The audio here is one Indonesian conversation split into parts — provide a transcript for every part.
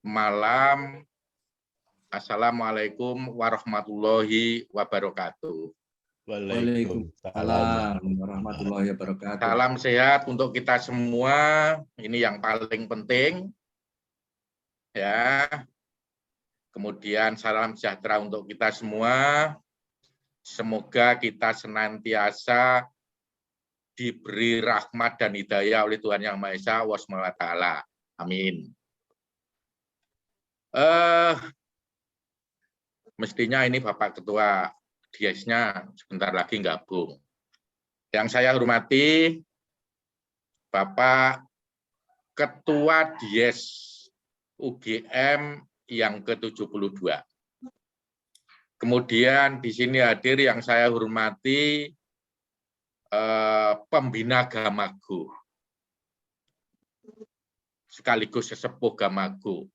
malam. Assalamualaikum warahmatullahi wabarakatuh. Waalaikumsalam warahmatullahi wabarakatuh. Salam sehat untuk kita semua. Ini yang paling penting. Ya. Kemudian salam sejahtera untuk kita semua. Semoga kita senantiasa diberi rahmat dan hidayah oleh Tuhan Yang Maha Esa SWT. Amin. Mestinya ini Bapak Ketua Diesnya sebentar lagi gabung. Yang saya hormati Bapak Ketua Dies UGM yang ke-72. Kemudian di sini hadir yang saya hormati pembina Gamago, sekaligus sesepuh Gamago,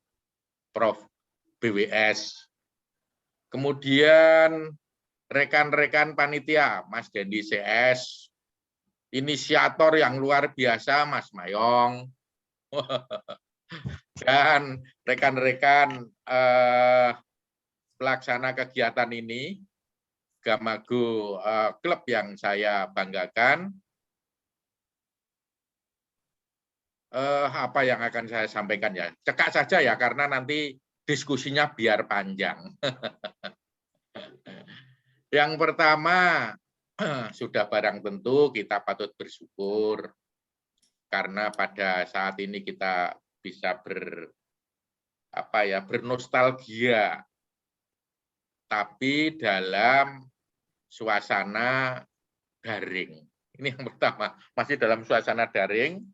Prof. BWS. Kemudian rekan-rekan panitia, Mas Dendi CS, inisiator yang luar biasa, Mas Mayong, dan rekan-rekan pelaksana kegiatan ini, Gamago klub yang saya banggakan. Apa yang akan saya sampaikan ya? Cekak saja ya, karena nanti diskusinya biar panjang. Yang pertama, sudah barang tentu kita patut bersyukur karena pada saat ini kita bisa bernostalgia, tapi dalam suasana daring. Ini yang pertama, masih dalam suasana daring,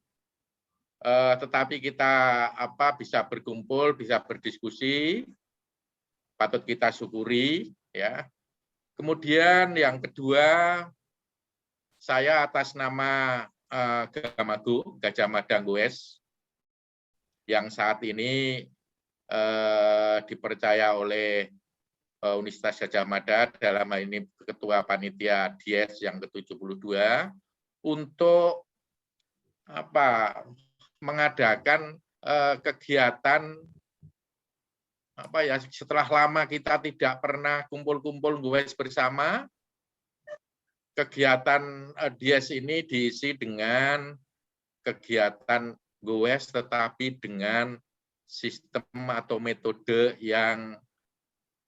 tetapi kita bisa berkumpul, bisa berdiskusi, patut kita syukuri, ya. Kemudian yang kedua, saya atas nama Gamago Gajah Mada Goes yang saat ini dipercaya oleh Universitas Gajah Mada, dalam hal ini Ketua Panitia Dies yang ke-72, untuk mengadakan kegiatan setelah lama kita tidak pernah kumpul-kumpul goes bersama. Kegiatan Dies ini diisi dengan kegiatan goes tetapi dengan sistem atau metode yang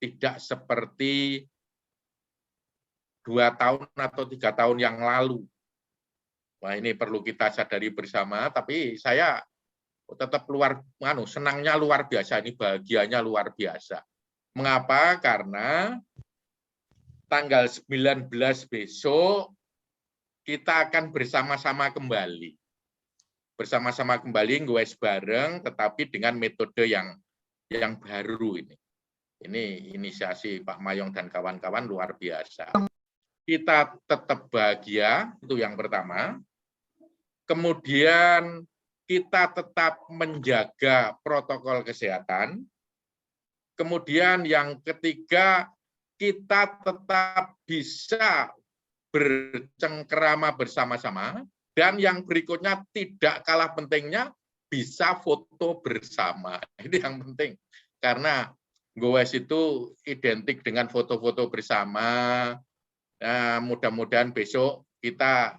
tidak seperti 2 tahun atau 3 tahun yang lalu. Wah, ini perlu kita sadari bersama, tapi saya tetap senangnya luar biasa, ini bahagianya luar biasa. Mengapa? Karena tanggal 19 besok kita akan bersama-sama kembali. Bersama-sama kembali goes bareng, tetapi dengan metode yang baru ini. Ini inisiasi Pak Mayong dan kawan-kawan luar biasa. Kita tetap bahagia, itu yang pertama. Kemudian kita tetap menjaga protokol kesehatan. Kemudian yang ketiga, kita tetap bisa bercengkerama bersama-sama. Dan yang berikutnya tidak kalah pentingnya, bisa foto bersama. Ini yang penting. Karena goes itu identik dengan foto-foto bersama. Nah, mudah-mudahan besok kita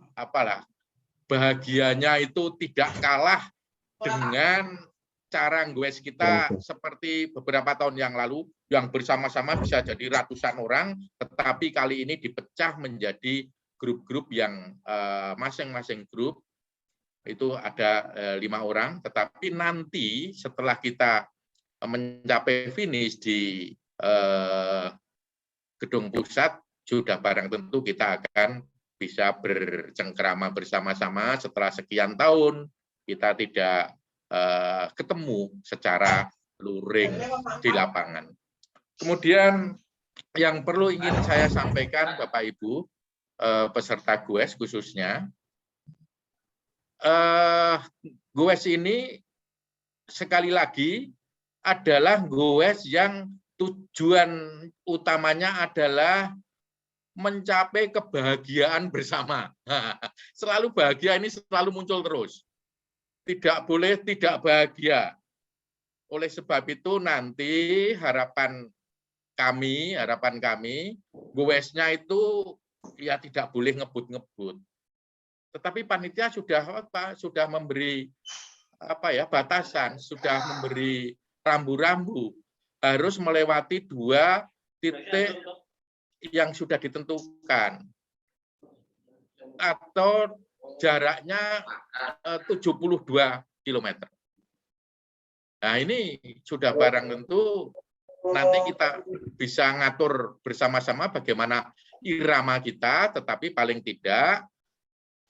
bahagianya itu tidak kalah dengan cara goes kita seperti beberapa tahun yang lalu, yang bersama-sama bisa jadi ratusan orang, tetapi kali ini dipecah menjadi grup-grup yang masing-masing grup itu ada 5 orang, tetapi nanti setelah kita mencapai finish di gedung pusat, sudah barang tentu kita akan bisa bercengkerama bersama-sama setelah sekian tahun kita tidak ketemu secara luring di lapangan. Kemudian yang perlu ingin saya sampaikan Bapak Ibu, peserta goes khususnya, goes ini sekali lagi adalah goes yang tujuan utamanya adalah mencapai kebahagiaan bersama. Selalu bahagia ini selalu muncul terus. Tidak boleh tidak bahagia. oleh sebab itu nanti harapan kami, goesnya itu ya tidak boleh ngebut-ngebut. Tetapi panitia sudah memberi batasan, sudah memberi rambu-rambu, harus melewati 2 titik yang sudah ditentukan atau jaraknya 72 km. Nah, ini sudah barang tentu nanti kita bisa ngatur bersama-sama bagaimana irama kita, tetapi paling tidak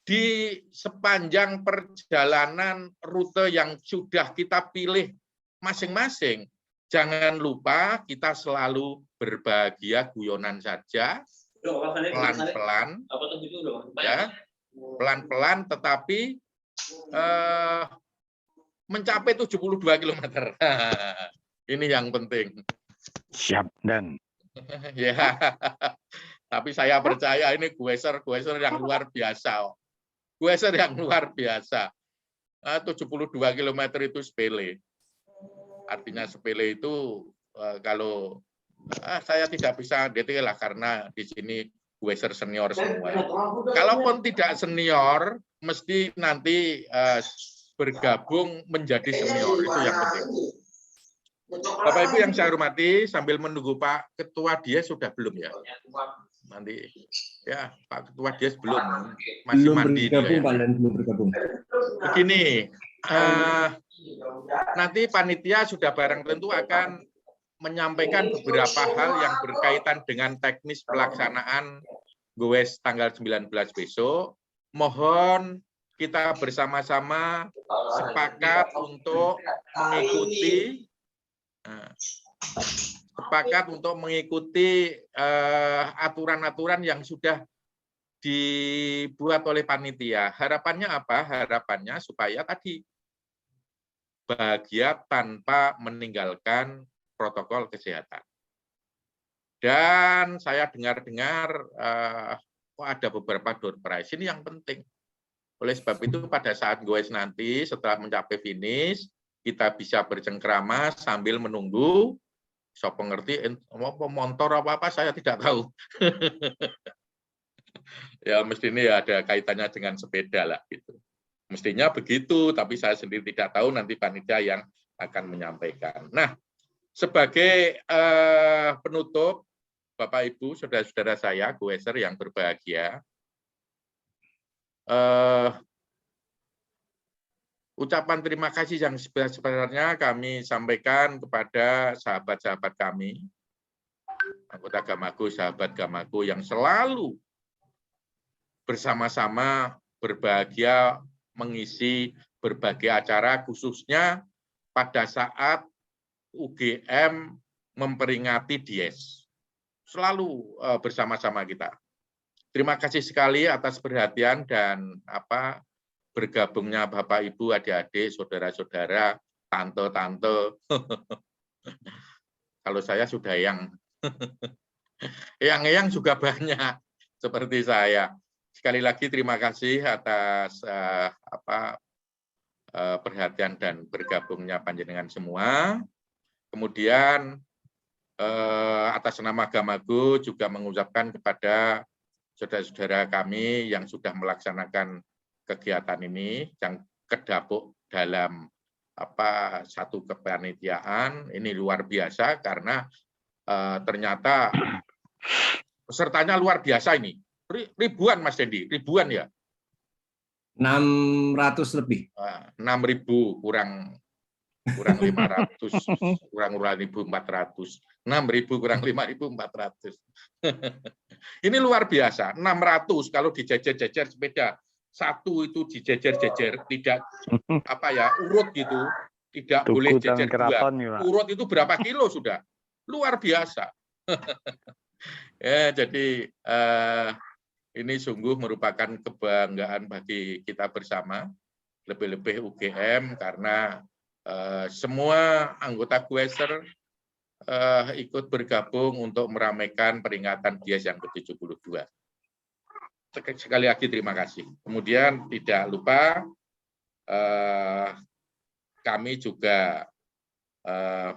di sepanjang perjalanan rute yang sudah kita pilih masing-masing, jangan lupa kita selalu berbahagia guyonan saja, pelan-pelan, ya, pelan-pelan, tetapi mencapai 72 km. Ini yang penting. Siap, Dan. Ya, tapi saya percaya ini gueser yang luar biasa. Gueser yang luar biasa. 72 km itu sepele. Artinya sepele itu kalau saya tidak bisa detail lah karena di sini gueser senior semua. Kalaupun tidak senior, mesti nanti bergabung menjadi senior, itu yang penting. Bapak Ibu yang saya hormati, sambil menunggu Pak Ketua Dies sudah belum ya? Nanti ya Pak Ketua Dies belum, masih belum mandi bergabung, dia, ya. Pak, dan belum bergabung. Begini, nanti panitia sudah barang tentu akan menyampaikan beberapa hal yang berkaitan dengan teknis pelaksanaan GOES tanggal 19 besok. Mohon kita bersama-sama sepakat untuk mengikuti aturan-aturan yang sudah dibuat oleh panitia. Harapannya apa? Harapannya supaya tadi bahagia tanpa meninggalkan protokol kesehatan. Dan saya dengar-dengar ada beberapa door prize, ini yang penting. Oleh sebab itu pada saat GOES nanti setelah mencapai finish, kita bisa bercengkrama sambil menunggu. So pengerti motor apa saya tidak tahu. Ya mesti ini ada kaitannya dengan sepeda lah gitu. Mestinya begitu, tapi saya sendiri tidak tahu, nanti panitia yang akan menyampaikan. Nah, sebagai penutup, Bapak Ibu, saudara-saudara saya, GOESer yang berbahagia, ucapan terima kasih yang sebenarnya kami sampaikan kepada sahabat-sahabat kami, anggota Gamago, sahabat Gamago yang selalu bersama-sama berbahagia mengisi berbagai acara, khususnya pada saat UGM memperingati Dies. Selalu bersama-sama kita. Terima kasih sekali atas perhatian dan bergabungnya Bapak, Ibu, adik-adik, saudara-saudara, tante-tante. Kalau saya sudah yang juga banyak seperti saya. Sekali lagi terima kasih atas perhatian dan bergabungnya panjenengan semua. Kemudian atas nama Gamago juga mengucapkan kepada saudara-saudara kami yang sudah melaksanakan kegiatan ini, yang kedapuk dalam satu kepanitiaan, ini luar biasa karena ternyata pesertanya luar biasa ini. Ribuan Mas Dendi, ribuan ya? 600 lebih. 6.000 kurang 500, kurang 1.400. 6.000 kurang 5.400. Ini luar biasa, 600 kalau dijejer-jejer sepeda. Satu itu dijejer-jejer, tidak urut gitu, tidak boleh jejer dua. Urut itu berapa kilo sudah? Luar biasa. Ya, jadi ini sungguh merupakan kebanggaan bagi kita bersama, lebih-lebih UGM, karena semua anggota GOESer ikut bergabung untuk meramaikan peringatan Dies yang ke-72. Sekali lagi terima kasih. Kemudian tidak lupa kami juga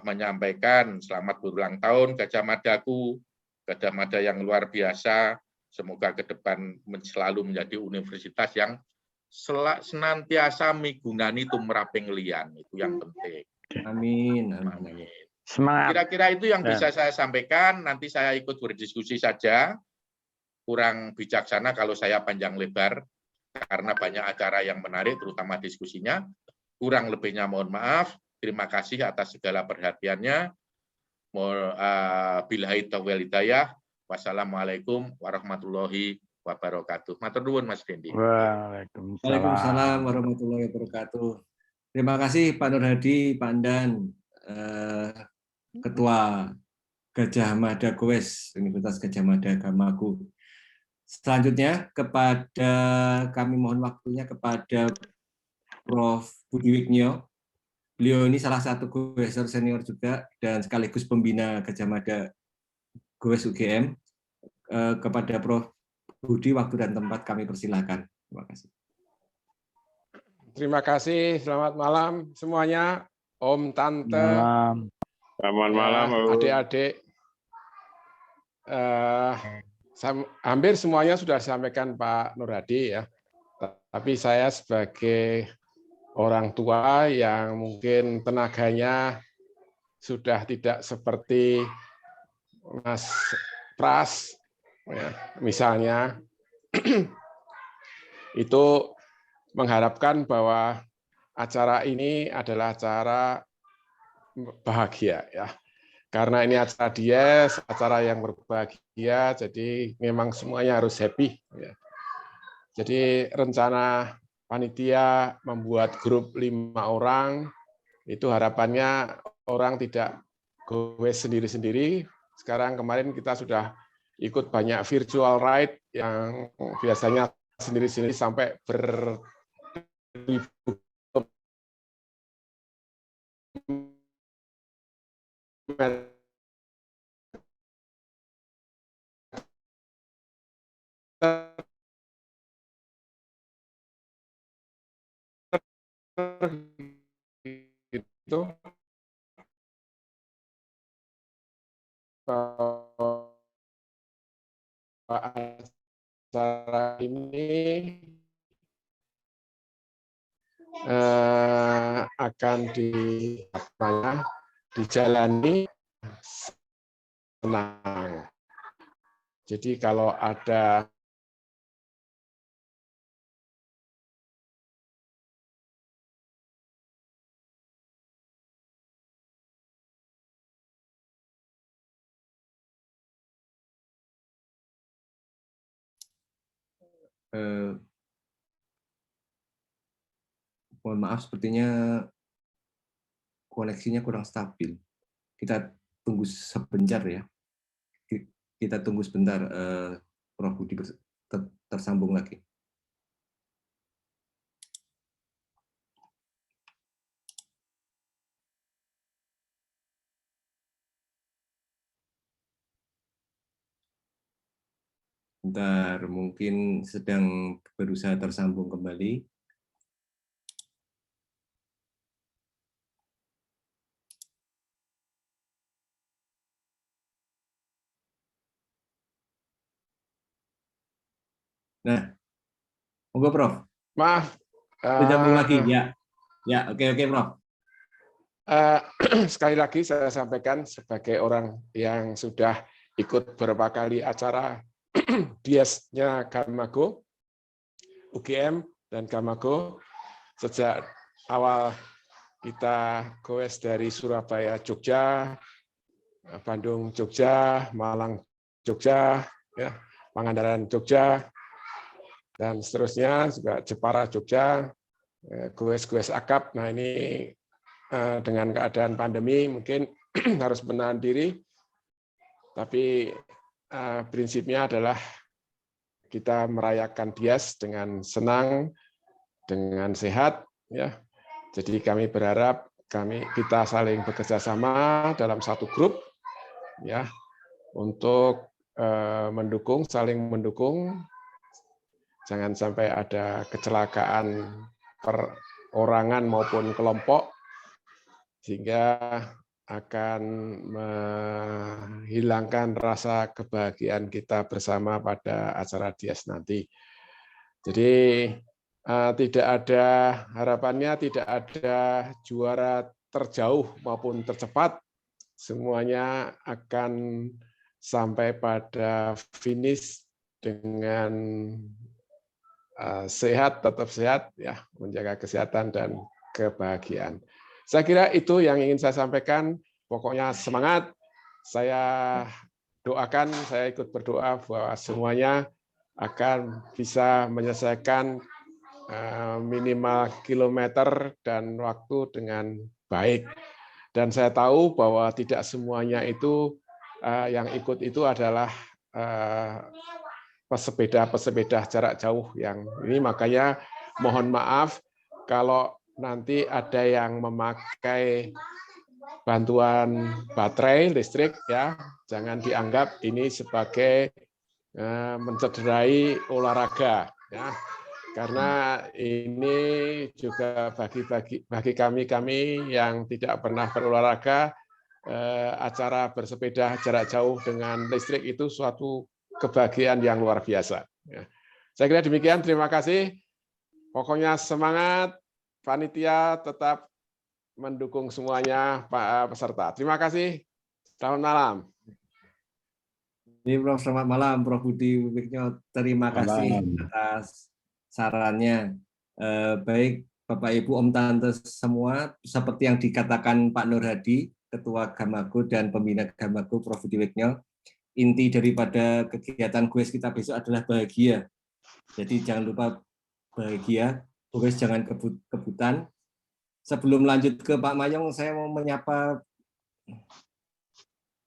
menyampaikan selamat berulang tahun Gajah Madaku, Gajah Mada yang luar biasa. Semoga ke depan selalu menjadi universitas yang senantiasa migunani tumraping liyan. Itu yang penting. Amin. Amin. Semangat. Kira-kira itu yang bisa saya sampaikan. Nanti saya ikut berdiskusi saja. Kurang bijaksana kalau saya panjang lebar, karena banyak acara yang menarik, terutama diskusinya. Kurang lebihnya mohon maaf. Terima kasih atas segala perhatiannya. Billahi taufiq wal hidayah. Wassalamualaikum warahmatullahi wabarakatuh. Matur nuwun Mas Dendi. Waalaikumsalam warahmatullahi wabarakatuh. Terima kasih Pak Nur Hadi, Pak Andan, Ketua Gajah Mada Goes, Universitas Gajah Mada Gamagu. Selanjutnya kepada kami mohon waktunya kepada Prof. Budi Wignio. Beliau ini salah satu goeser senior juga dan sekaligus pembina Gajah Mada Goes UGM. Kepada Prof. Budi, waktu dan tempat kami persilahkan. Terima kasih. Terima kasih. Selamat malam semuanya. Om, Tante, Selamat malam, adik-adik. Hampir semuanya sudah disampaikan Pak Nur Hadi ya. Tapi saya sebagai orang tua yang mungkin tenaganya sudah tidak seperti Mas Pras, ya, misalnya, itu mengharapkan bahwa acara ini adalah acara bahagia ya. Karena ini acara Dies, acara yang berbahagia, jadi memang semuanya harus happy. Ya. Jadi rencana panitia membuat grup 5 orang, itu harapannya orang tidak goes sendiri-sendiri. Sekarang kemarin kita sudah ikut banyak virtual ride yang biasanya sendiri-sendiri sampai beribu itu acara ini akan dijalani senang. Jadi kalau ada mohon maaf, sepertinya koneksinya kurang stabil. Kita tunggu sebentar ya. Kita tunggu sebentar, Prof. Budi tersambung lagi. Bentar, mungkin sedang berusaha tersambung kembali. Nah, monggo Prof. Maaf. Sambung lagi, ya. Ya, oke, Prof. Sekali lagi saya sampaikan sebagai orang yang sudah ikut beberapa kali acara Dies-nya Gamago, UGM dan Gamago, sejak awal kita goes dari Surabaya, Jogja, Bandung, Jogja, Malang, Jogja, ya, Pangandaran, Jogja, dan seterusnya juga Jepara, Jogja, goes akap. Nah ini dengan keadaan pandemi mungkin harus menahan diri, tapi prinsipnya adalah kita merayakan Dies dengan senang, dengan sehat, ya. Jadi kami berharap kita saling bekerja sama dalam satu grup, ya, untuk saling mendukung. Jangan sampai ada kecelakaan perorangan maupun kelompok, sehingga akan menghilangkan rasa kebahagiaan kita bersama pada acara Dies nanti. Jadi tidak ada harapannya, tidak ada juara terjauh maupun tercepat, semuanya akan sampai pada finish dengan sehat, tetap sehat, ya, menjaga kesehatan dan kebahagiaan. Saya kira itu yang ingin saya sampaikan. Pokoknya semangat. Saya doakan, saya ikut berdoa bahwa semuanya akan bisa menyelesaikan minimal kilometer dan waktu dengan baik. Dan saya tahu bahwa tidak semuanya itu yang ikut itu adalah pesepeda jarak jauh yang ini, makanya mohon maaf kalau nanti ada yang memakai bantuan baterai listrik, ya jangan dianggap ini sebagai mencederai olahraga, ya. Karena ini juga bagi kami yang tidak pernah berolahraga, acara bersepeda jarak jauh dengan listrik itu suatu kebahagiaan yang luar biasa. Ya. Saya kira demikian, terima kasih. Pokoknya semangat, panitia tetap mendukung semuanya Pak peserta. Terima kasih. Selamat malam. Ini Prof, selamat malam Prof Budi Wiknyo. Terima kasih atas sarannya. Baik Bapak Ibu Om Tante semua, seperti yang dikatakan Pak Nur Hadi, Ketua Gamago dan Pembina Gamago Prof Budi Wiknyo, inti daripada kegiatan GOES kita besok adalah bahagia. Jadi jangan lupa bahagia, GOES jangan kebutan. Sebelum lanjut ke Pak Mayong, saya mau menyapa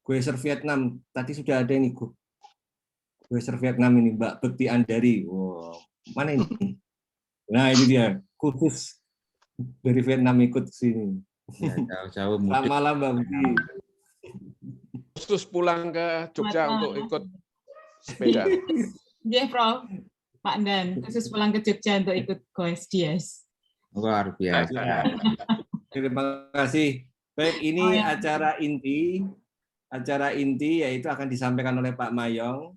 GOESer Vietnam. Tadi sudah ada ini, GOESer Vietnam ini, Mbak Bekti Andari. Wow, mana ini? Nah ini dia, khusus dari Vietnam ikut sini. Ya, jauh-jauh mudik. Selamat malam Mbak Bekti. Khusus pulang ke Jogja untuk ikut sepeda. Iya, Prof. Pak Dan, khusus pulang ke Jogja untuk ikut GOES Dies. Luar biasa. Terima kasih. Baik, ini acara inti yaitu akan disampaikan oleh Pak Mayong.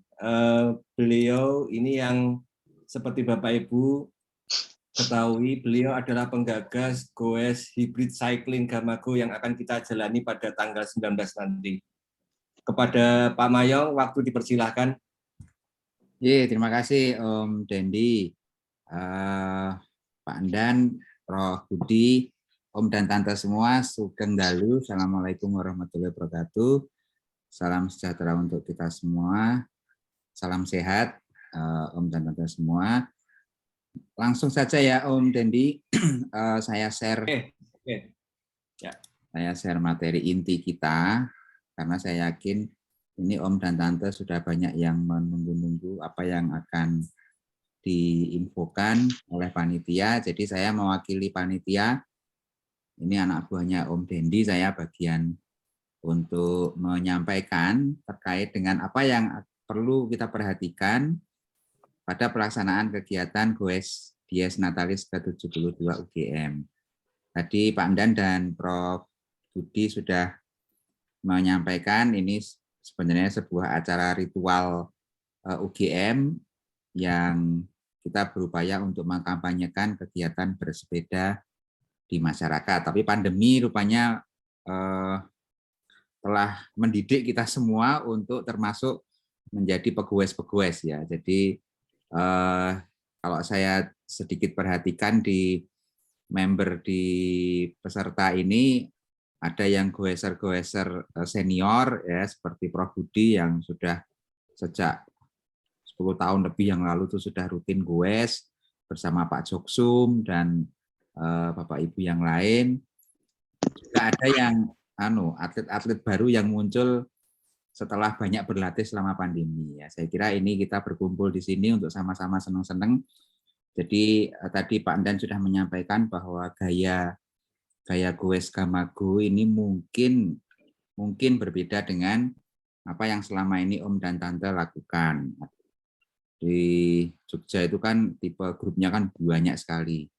Beliau ini yang seperti Bapak Ibu ketahui, beliau adalah penggagas GOES Hybrid Cycling Gamago yang akan kita jalani pada tanggal 19 nanti. Kepada Pak Mayong, waktu dipersilahkan. Iya, terima kasih Om Dendi, Pak Andan, Prof Budi, Om dan Tante semua, Sugeng Dalu, Assalamualaikum warahmatullahi wabarakatuh. Salam sejahtera untuk kita semua. Salam sehat, Om dan Tante semua. Langsung saja ya Om Dendi, saya share. Ya. Saya share materi inti kita, karena saya yakin ini Om dan Tante sudah banyak yang menunggu-nunggu apa yang akan diinfokan oleh panitia. Jadi saya mewakili panitia, ini anak buahnya Om Dendi, saya bagian untuk menyampaikan terkait dengan apa yang perlu kita perhatikan pada pelaksanaan kegiatan GOES Dies Natalis ke-72 UGM. Tadi Pak Andan dan Prof Budi sudah menyampaikan ini sebenarnya sebuah acara ritual UGM yang kita berupaya untuk mengkampanyekan kegiatan bersepeda di masyarakat. Tapi pandemi rupanya telah mendidik kita semua untuk termasuk menjadi pegoes-pegoes ya. Jadi kalau saya sedikit perhatikan di member di peserta ini ada yang goeser-goeser senior ya seperti Prof Budi yang sudah sejak 10 tahun lebih yang lalu itu sudah rutin GOES bersama Pak Joksum dan Bapak Ibu yang lain. Juga ada yang atlet-atlet baru yang muncul setelah banyak berlatih selama pandemi. Ya, saya kira ini kita berkumpul di sini untuk sama-sama senang-senang. Jadi tadi Pak Andan sudah menyampaikan bahwa gaya GOES Gamago ini mungkin berbeda dengan apa yang selama ini Om dan Tante lakukan. Di Jogja itu kan tipe grupnya kan banyak sekali.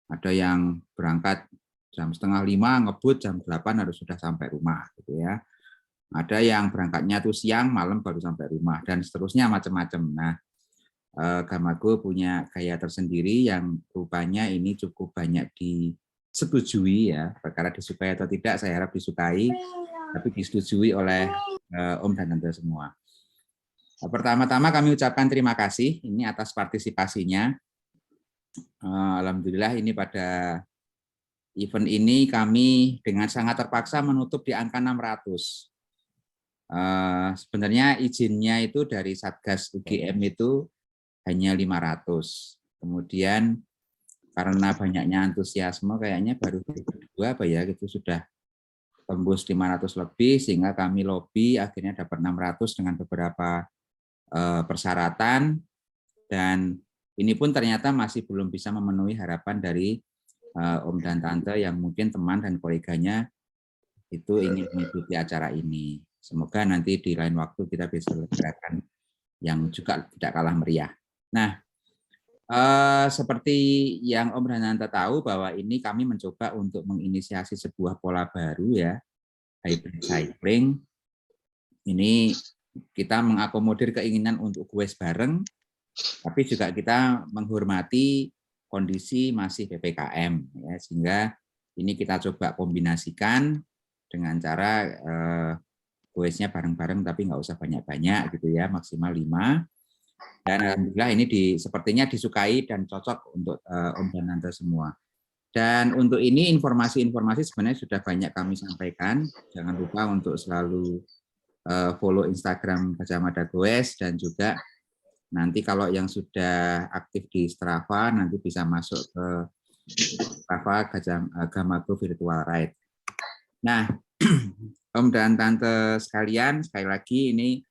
Ada yang berangkat jam 4:30 ngebut, jam 8 harus sudah sampai rumah gitu ya. Ada yang berangkatnya tuh siang, malam baru sampai rumah, dan seterusnya macam-macam. Nah, Gamago punya gaya tersendiri yang rupanya ini cukup banyak disetujui ya. Perkara disukai atau tidak, saya harap disukai, tapi disetujui oleh Om dan Tante semua. Pertama-tama kami ucapkan terima kasih ini atas partisipasinya. Alhamdulillah ini pada event ini kami dengan sangat terpaksa menutup di angka 600. Sebenarnya izinnya itu dari Satgas UGM itu hanya 500. Kemudian karena banyaknya antusiasme kayaknya baru kedua apa ya gitu sudah tembus 500 lebih, sehingga kami lobby akhirnya dapat 600 dengan beberapa persyaratan, dan ini pun ternyata masih belum bisa memenuhi harapan dari Om dan Tante yang mungkin teman dan koleganya itu ingin mengikuti acara ini. Semoga nanti di lain waktu kita bisa selenggarakan yang juga tidak kalah meriah. Nah, seperti yang Om dan Tante tahu bahwa ini kami mencoba untuk menginisiasi sebuah pola baru ya, hybrid cycling. Ini kita mengakomodir keinginan untuk goes bareng, tapi juga kita menghormati kondisi masih PPKM, ya, sehingga ini kita coba kombinasikan dengan cara goesnya bareng-bareng, tapi nggak usah banyak-banyak gitu ya, maksimal 5. Dan alhamdulillah ini sepertinya disukai dan cocok untuk Om dan Tante semua. Dan untuk ini informasi-informasi sebenarnya sudah banyak kami sampaikan. Jangan lupa untuk selalu follow Instagram Gajah Mada Goes, dan juga nanti kalau yang sudah aktif di Strava nanti bisa masuk ke Strava Gamago Virtual Ride. Nah, Om dan Tante sekalian, sekali lagi ini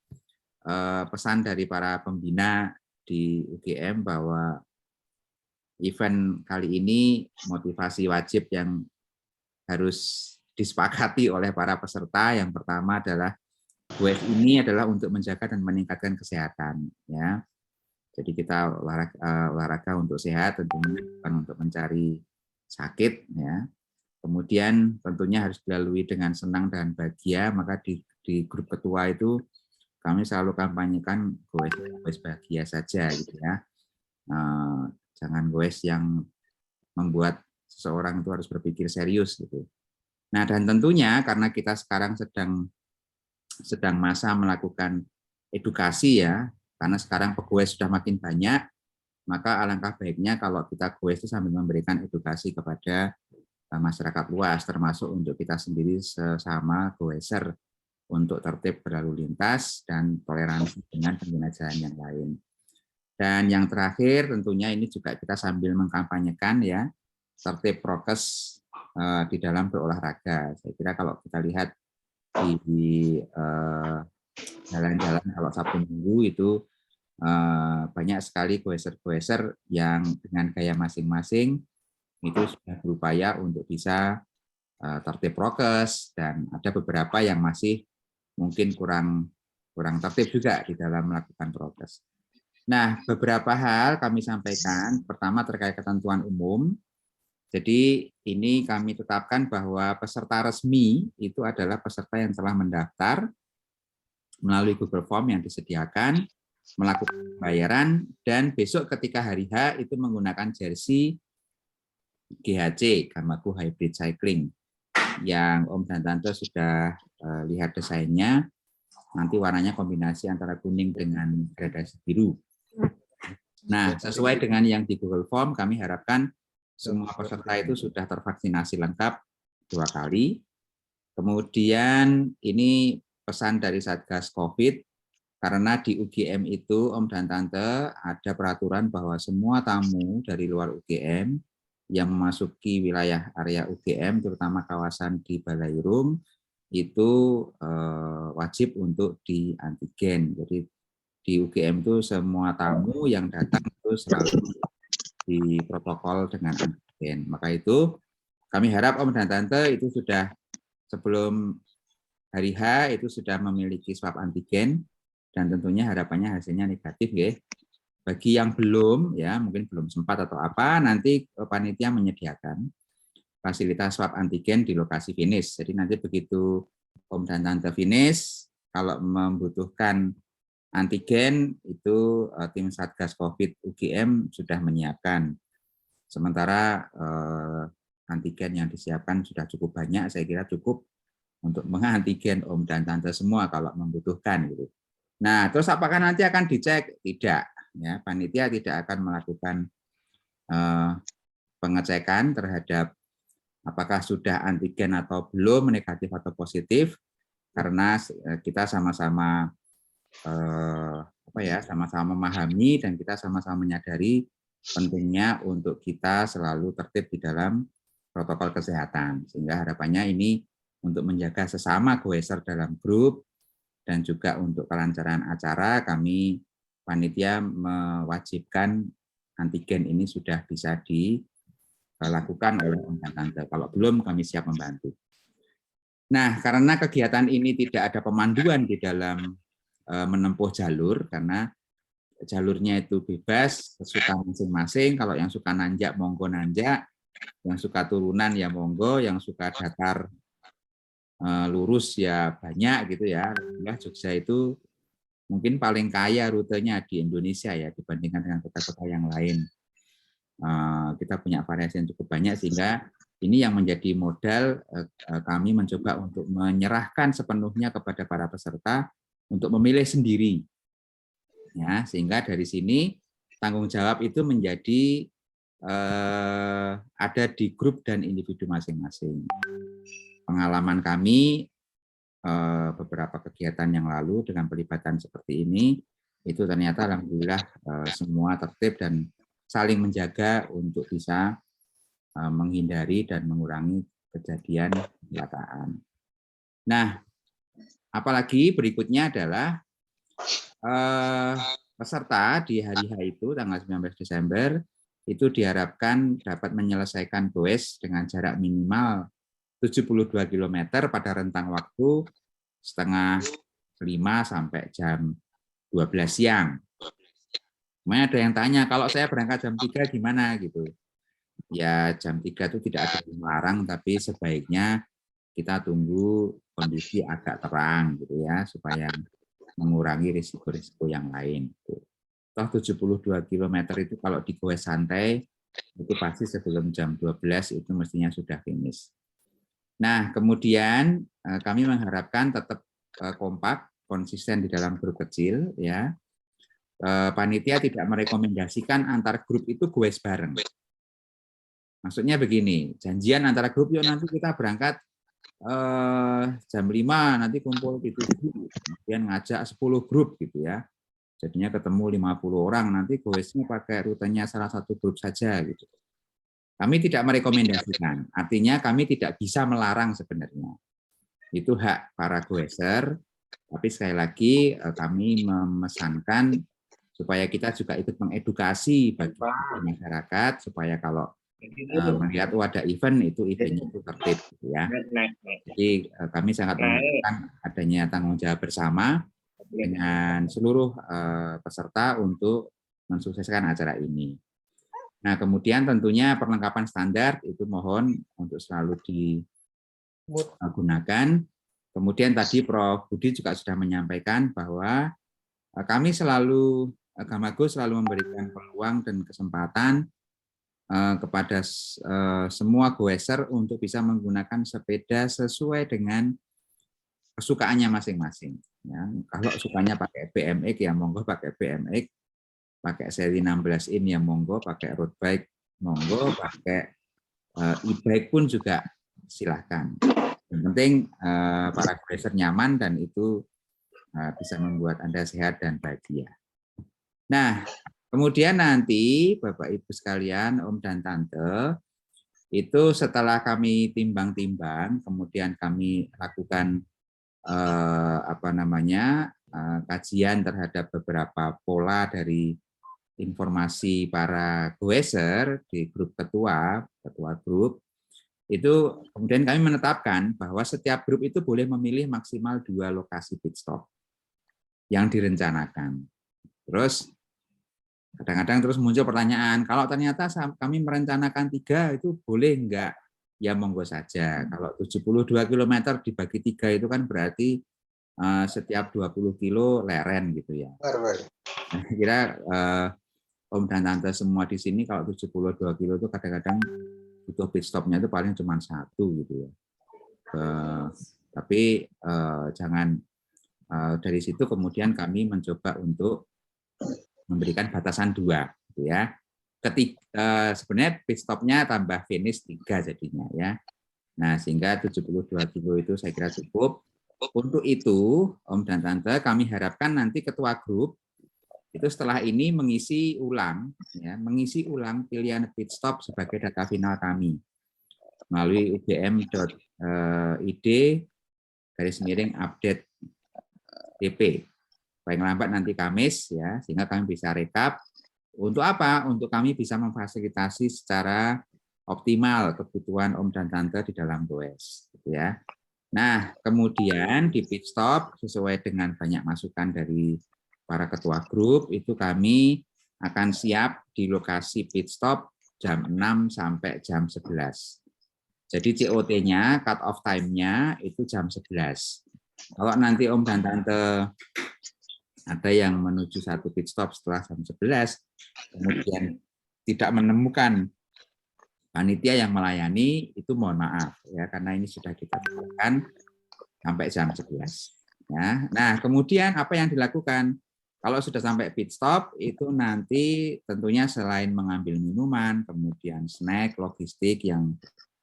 pesan dari para pembina di UGM bahwa event kali ini motivasi wajib yang harus disepakati oleh para peserta. Yang pertama adalah goes ini adalah untuk menjaga dan meningkatkan kesehatan, ya. Jadi kita olahraga untuk sehat, tentunya bukan untuk mencari sakit, ya. Kemudian tentunya harus dilalui dengan senang dan bahagia. Maka di grup ketua itu kami selalu kampanyekan goes bahagia saja, gitu ya. Jangan goes yang membuat seseorang itu harus berpikir serius, gitu. Nah, dan tentunya karena kita sekarang sedang masa melakukan edukasi ya, karena sekarang pegoes sudah makin banyak, maka alangkah baiknya kalau kita goes itu sambil memberikan edukasi kepada masyarakat luas, termasuk untuk kita sendiri sesama goeser, untuk tertib berlalu lintas dan toleransi dengan pengguna jalan yang lain. Dan yang terakhir tentunya ini juga kita sambil mengkampanyekan ya, tertib prokes di dalam berolahraga. Saya kira kalau kita lihat di jalan-jalan kalau Sabtu Minggu itu banyak sekali goeser-goeser yang dengan gaya masing-masing itu sudah berupaya untuk bisa tertib prokes, dan ada beberapa yang masih mungkin kurang tertib juga di dalam melakukan prokes. Nah, beberapa hal kami sampaikan. Pertama terkait ketentuan umum. Jadi ini kami tetapkan bahwa peserta resmi itu adalah peserta yang telah mendaftar melalui Google Form yang disediakan, melakukan pembayaran, dan besok ketika hari H itu menggunakan jersey GHC, Gamago Hybrid Cycling, yang Om dan Tante sudah lihat desainnya. Nanti warnanya kombinasi antara kuning dengan gradasi biru. Nah, sesuai dengan yang di Google Form, kami harapkan semua peserta itu sudah tervaksinasi lengkap 2 kali. Kemudian ini pesan dari Satgas COVID, karena di UGM itu Om dan Tante ada peraturan bahwa semua tamu dari luar UGM yang memasuki wilayah area UGM, terutama kawasan di Balairum, itu wajib untuk di antigen. Jadi di UGM itu semua tamu yang datang itu selalu di protokol dengan antigen. Maka itu kami harap Om dan Tante itu sudah sebelum hari H itu sudah memiliki swab antigen, dan tentunya harapannya hasilnya negatif ya. Bagi yang belum ya, mungkin belum sempat atau apa, nanti panitia menyediakan. fasilitas swab antigen di lokasi finish. Jadi nanti begitu Om dan Tante finish, kalau membutuhkan antigen itu tim Satgas COVID UGM sudah menyiapkan. Sementara antigen yang disiapkan sudah cukup banyak, saya kira cukup untuk mengantigen Om dan Tante semua kalau membutuhkan gitu. Nah, terus apakah nanti akan dicek? Tidak, ya. Panitia tidak akan melakukan pengecekan terhadap apakah sudah antigen atau belum, negatif atau positif, karena kita sama-sama sama-sama memahami dan kita sama-sama menyadari pentingnya untuk kita selalu tertib di dalam protokol kesehatan. Sehingga harapannya ini untuk menjaga sesama goeser dalam grup dan juga untuk kelancaran acara, kami panitia mewajibkan antigen ini sudah bisa dilakukan oleh Om dan Tante. Kalau belum, kami siap membantu. Nah, karena kegiatan ini tidak ada pemanduan di dalam menempuh jalur, karena jalurnya itu bebas, sesuka masing-masing. Kalau yang suka nanjak, monggo nanjak. Yang suka turunan, ya monggo. Yang suka datar lurus, ya banyak gitu ya. Jogja itu mungkin paling kaya rutenya di Indonesia ya, dibandingkan dengan kota-kota yang lain. Kita punya variasi yang cukup banyak, sehingga ini yang menjadi modal kami mencoba untuk menyerahkan sepenuhnya kepada para peserta untuk memilih sendiri. Ya, sehingga dari sini tanggung jawab itu menjadi ada di grup dan individu masing-masing. Pengalaman kami beberapa kegiatan yang lalu dengan pelibatan seperti ini, itu ternyata alhamdulillah semua tertib dan saling menjaga untuk bisa menghindari dan mengurangi kejadian kecelakaan. Nah, apalagi berikutnya adalah peserta di hari H itu tanggal 19 Desember itu diharapkan dapat menyelesaikan goes dengan jarak minimal 72 km pada rentang waktu setengah 5 sampai jam 12 siang. Kemudian ada yang tanya, kalau saya berangkat jam 3 gimana gitu? Ya jam 3 itu tidak ada yang melarang, tapi sebaiknya kita tunggu kondisi agak terang gitu ya, supaya mengurangi risiko-risiko yang lain. Toh 72 km itu kalau di goes santai, itu pasti sebelum jam 12 itu mestinya sudah finish. Nah, kemudian kami mengharapkan tetap kompak, konsisten di dalam grup kecil, ya. Panitia tidak merekomendasikan antar grup itu goes bareng. Maksudnya begini, janjian antara grup, yuk nanti kita berangkat jam 5, nanti kumpul gitu, kemudian ngajak 10 grup gitu ya. Jadinya ketemu 50 orang, nanti goesnya pakai rutenya salah satu grup saja gitu. Kami tidak merekomendasikan, artinya kami tidak bisa melarang sebenarnya. Itu hak para goeser, tapi sekali lagi kami memesankan supaya kita juga ikut mengedukasi bagi masyarakat, supaya kalau melihat wadah event itu eventnya itu tertib gitu ya. Jadi kami sangat membutuhkan adanya tanggung jawab bersama dengan seluruh peserta untuk mensukseskan acara ini. Nah, kemudian tentunya perlengkapan standar itu mohon untuk selalu digunakan. Kemudian tadi Prof. Budi juga sudah menyampaikan bahwa kami selalu, Gamago selalu memberikan peluang dan kesempatan kepada semua goeser untuk bisa menggunakan sepeda sesuai dengan kesukaannya masing-masing. Ya, kalau sukanya pakai BMX ya monggo pakai BMX, pakai seri 16 in ya monggo, pakai road bike monggo, pakai e-bike pun juga silahkan. Yang penting para goeser nyaman dan itu bisa membuat Anda sehat dan bahagia. Nah, kemudian nanti Bapak Ibu sekalian, Om dan Tante, itu setelah kami timbang-timbang, kemudian kami lakukan kajian terhadap beberapa pola dari informasi para goeser di grup ketua grup, itu kemudian kami menetapkan bahwa setiap grup itu boleh memilih maksimal 2 lokasi pit stop yang direncanakan. Terus kadang-kadang terus muncul pertanyaan, kalau ternyata kami merencanakan 3 itu boleh enggak ya monggo saja. Kalau 72 km dibagi 3 itu kan berarti setiap 20 kilo leren gitu ya. Nah, kira Om dan Tante semua di sini kalau 72 kilo itu kadang-kadang butuh pit stopnya itu paling cuma 1 gitu ya. Tapi jangan dari situ kemudian kami mencoba untuk memberikan batasan 2 gitu ya. Sebenarnya pit stopnya tambah finish 3 jadinya ya. Nah, sehingga 72 kilo itu saya kira cukup. Untuk itu, Om dan Tante, kami harapkan nanti ketua grup itu setelah ini mengisi ulang pilihan pit stop sebagai data final kami melalui ugm.id/update DP. Paling lambat nanti Kamis ya, sehingga kami bisa rekap. Untuk apa? Untuk kami bisa memfasilitasi secara optimal kebutuhan Om dan Tante di dalam GoES, gitu ya. Nah, kemudian di pit stop sesuai dengan banyak masukan dari para ketua grup itu kami akan siap di lokasi pit stop jam 6 sampai jam 11. Jadi COT-nya, cut off time-nya itu jam 11. Kalau nanti Om dan Tante ada yang menuju satu pit stop setelah jam 11, kemudian tidak menemukan panitia yang melayani, itu mohon maaf ya, karena ini sudah kita lakukan sampai jam 11. Ya. Nah, kemudian apa yang dilakukan? Kalau sudah sampai pit stop, itu nanti tentunya selain mengambil minuman, kemudian snack, logistik yang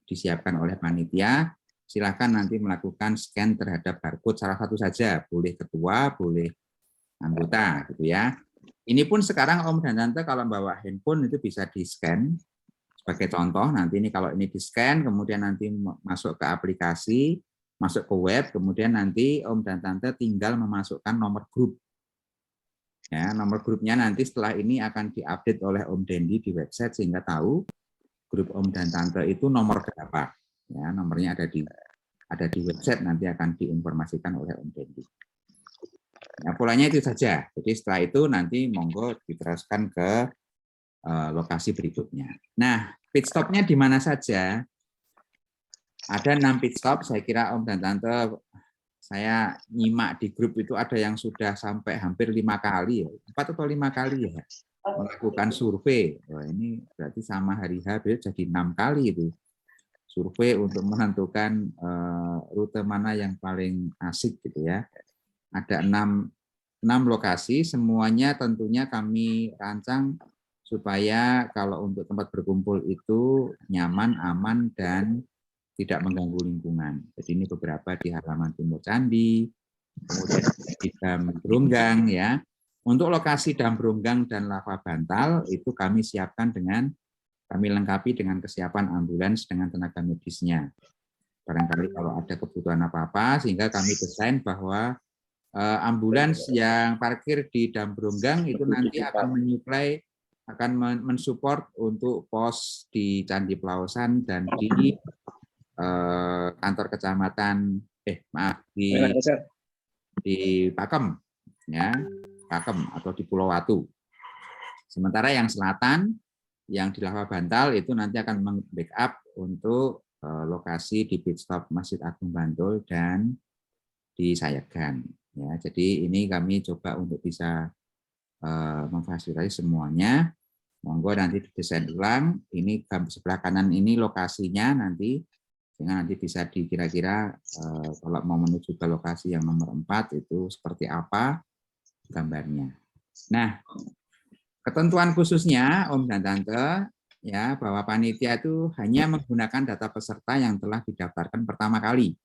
disiapkan oleh panitia, silakan nanti melakukan scan terhadap barcode salah satu saja, boleh ketua, boleh anggota, gitu ya. Ini pun sekarang Om dan Tante kalau bawa handphone itu bisa di-scan. Sebagai contoh, nanti ini kalau ini di-scan, kemudian nanti masuk ke aplikasi, masuk ke web, kemudian nanti Om dan Tante tinggal memasukkan nomor grup. Ya, nomor grupnya nanti setelah ini akan diupdate oleh Om Dendi di website sehingga tahu grup Om dan Tante itu nomor berapa. Ya, nomornya ada di website, nanti akan diinformasikan oleh Om Dendi. Nah, polanya itu saja. Jadi setelah itu nanti monggo diteruskan ke lokasi berikutnya. Nah, pit stopnya di mana saja? Ada 6 pit stop, saya kira Om dan Tante, saya nyimak di grup itu ada yang sudah sampai hampir 5 kali, 4 atau 5 kali ya, melakukan survei. Wah, ini berarti sama hari H jadi 6 kali itu. Survei untuk menentukan rute mana yang paling asik gitu ya. Ada 6 lokasi, semuanya tentunya kami rancang supaya kalau untuk tempat berkumpul itu nyaman, aman, dan tidak mengganggu lingkungan. Jadi ini beberapa di halaman timur candi, kemudian di Dam Bronggang ya. Untuk lokasi Dam Bronggang dan Lava Bantal itu kami siapkan kami lengkapi dengan kesiapan ambulans dengan tenaga medisnya. Barangkali kalau ada kebutuhan apa-apa, sehingga kami desain bahwa ambulans yang parkir di Dam Bronggang itu nanti akan menyuplai, akan mensupport untuk pos di Candi Pelausan dan di kantor kecamatan, di Pakem, ya, Pakem atau di Pulau Watu. Sementara yang selatan, yang di Lava Bantal itu nanti akan membackup untuk lokasi di pit stop Masjid Agung Bantul dan di Sayegan. Ya, jadi ini kami coba untuk bisa memfasilitasi semuanya. Monggo nanti didesain ulang. Ini sebelah kanan ini lokasinya nanti, sehingga nanti bisa dikira-kira kalau mau menuju ke lokasi yang nomor 4 itu seperti apa gambarnya. Nah, ketentuan khususnya Om dan Tante ya, bahwa panitia itu hanya menggunakan data peserta yang telah didaftarkan pertama kali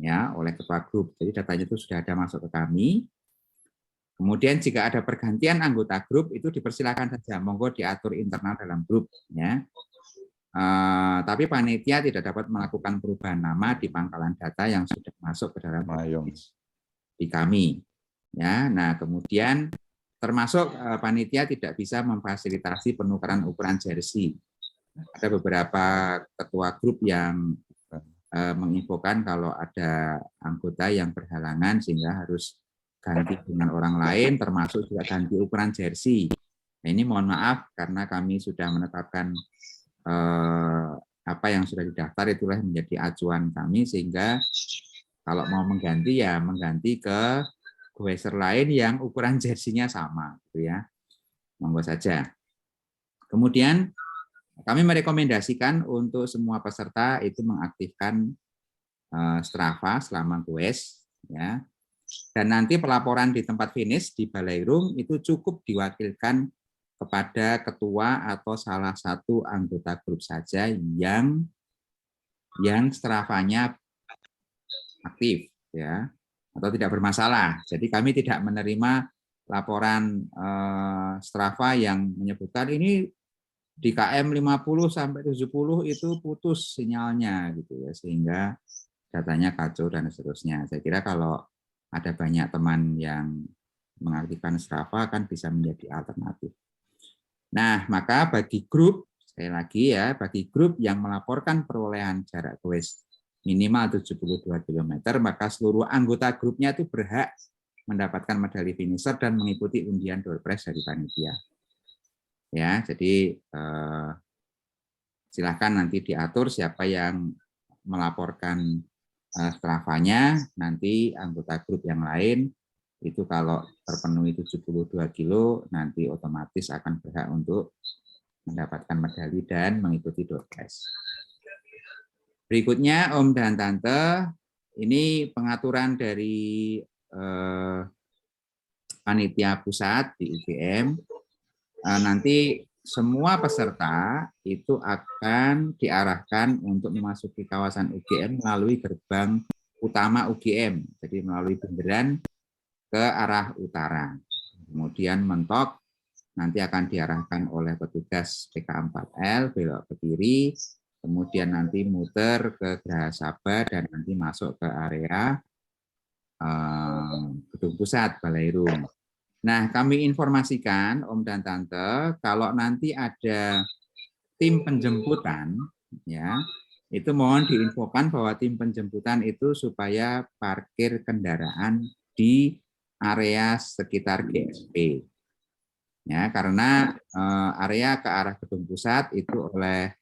ya oleh ketua grup. Jadi datanya itu sudah ada masuk ke kami. Kemudian jika ada pergantian anggota grup itu dipersilakan saja, monggo diatur internal dalam grup ya. Tapi panitia tidak dapat melakukan perubahan nama di pangkalan data yang sudah masuk ke dalam di kami. Ya, nah kemudian termasuk panitia tidak bisa memfasilitasi penukaran ukuran jersey. Ada beberapa ketua grup yang menginfokan kalau ada anggota yang berhalangan sehingga harus ganti dengan orang lain, termasuk juga ganti ukuran jersey. Nah, ini mohon maaf karena kami sudah menetapkan apa yang sudah didaftar itulah yang menjadi acuan kami, sehingga kalau mau mengganti ya mengganti ke goeser lain yang ukuran jersinya sama, gitu ya. Monggo saja. Kemudian kami merekomendasikan untuk semua peserta itu mengaktifkan Strava selama goes, ya. Dan nanti pelaporan di tempat finish di Balai Rum itu cukup diwakilkan kepada ketua atau salah satu anggota grup saja yang Strava-nya aktif, ya, atau tidak bermasalah. Jadi kami tidak menerima laporan Strava yang menyebutkan ini di KM 50 sampai 70 itu putus sinyalnya, gitu ya, sehingga datanya kacau dan seterusnya. Saya kira kalau ada banyak teman yang mengaktifkan Strava kan bisa menjadi alternatif. Nah, maka bagi grup, sekali lagi ya, bagi grup yang melaporkan perolehan jarak goes minimal 72 km, maka seluruh anggota grupnya itu berhak mendapatkan medali finisher dan mengikuti undian door prize dari panitia. Ya, jadi silakan nanti diatur siapa yang melaporkan Strava-nya, nanti anggota grup yang lain itu kalau terpenuhi 72 kilo nanti otomatis akan berhak untuk mendapatkan medali dan mengikuti door prize. Berikutnya Om dan Tante, ini pengaturan dari panitia pusat di UGM. Nanti semua peserta itu akan diarahkan untuk memasuki kawasan UGM melalui gerbang utama UGM, jadi melalui bundaran ke arah utara. Kemudian mentok nanti akan diarahkan oleh petugas PK4L belok ke kiri, kemudian nanti muter ke Geraha Sabah dan nanti masuk ke area gedung pusat Balai Rum. Nah, kami informasikan Om dan Tante kalau nanti ada tim penjemputan, ya, itu mohon diinfokan bahwa tim penjemputan itu supaya parkir kendaraan di area sekitar GSP. Ya, karena area ke arah gedung pusat itu oleh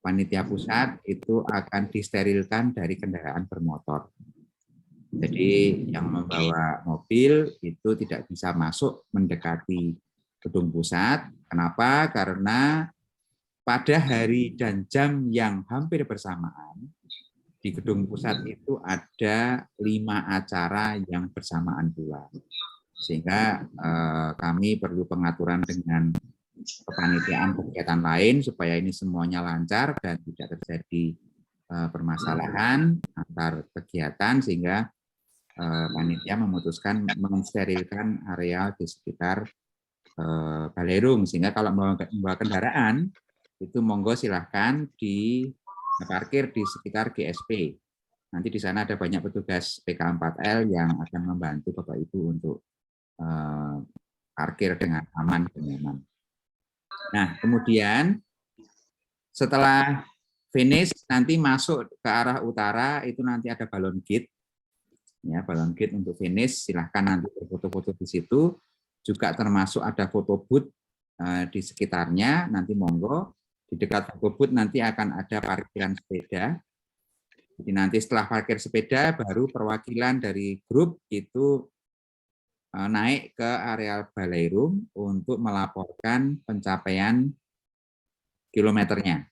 panitia pusat itu akan disterilkan dari kendaraan bermotor. Jadi yang membawa mobil itu tidak bisa masuk mendekati gedung pusat. Kenapa? Karena pada hari dan jam yang hampir bersamaan di gedung pusat itu ada 5 acara yang bersamaan pula. Sehingga kami perlu pengaturan dengan kepanitiaan kegiatan lain supaya ini semuanya lancar dan tidak terjadi permasalahan antar kegiatan, sehingga panitia memutuskan mensterilkan area di sekitar Balai Rum, sehingga kalau membawa kendaraan itu monggo silahkan diparkir di sekitar GSP. Nanti di sana ada banyak petugas PK4L yang akan membantu Bapak Ibu untuk parkir dengan aman dan nyaman. Nah, kemudian setelah finish nanti masuk ke arah utara itu nanti ada balon gate. Ya, balon gate untuk finish, silahkan nanti berfoto-foto di situ. Juga termasuk ada foto booth di sekitarnya, nanti monggo. Di dekat foto booth nanti akan ada parkiran sepeda. Jadi nanti setelah parkir sepeda, baru perwakilan dari grup itu naik ke area Balai Rum untuk melaporkan pencapaian kilometernya.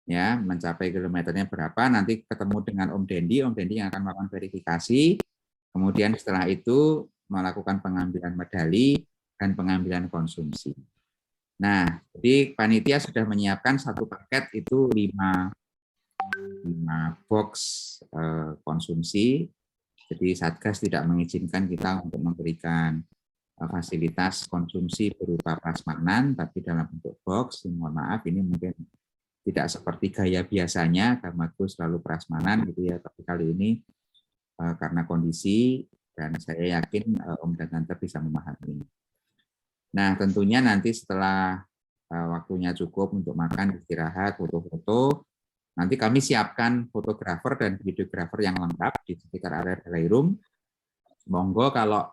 Ya, mencapai kilometernya berapa, nanti ketemu dengan Om Dendi yang akan melakukan verifikasi, kemudian setelah itu melakukan pengambilan medali dan pengambilan konsumsi. Nah, jadi panitia sudah menyiapkan satu paket itu 5 box konsumsi, jadi Satgas tidak mengizinkan kita untuk memberikan fasilitas konsumsi berupa prasmanan, tapi dalam bentuk box. Mohon maaf, ini mungkin tidak seperti gaya biasanya, Gamaku selalu prasmanan gitu ya, tapi kali ini karena kondisi dan saya yakin Om dan Tante bisa memahami. Nah, tentunya nanti setelah waktunya cukup untuk makan, istirahat, foto-foto, nanti kami siapkan fotografer dan videografer yang lengkap di sekitar area Balai Rum. Monggo kalau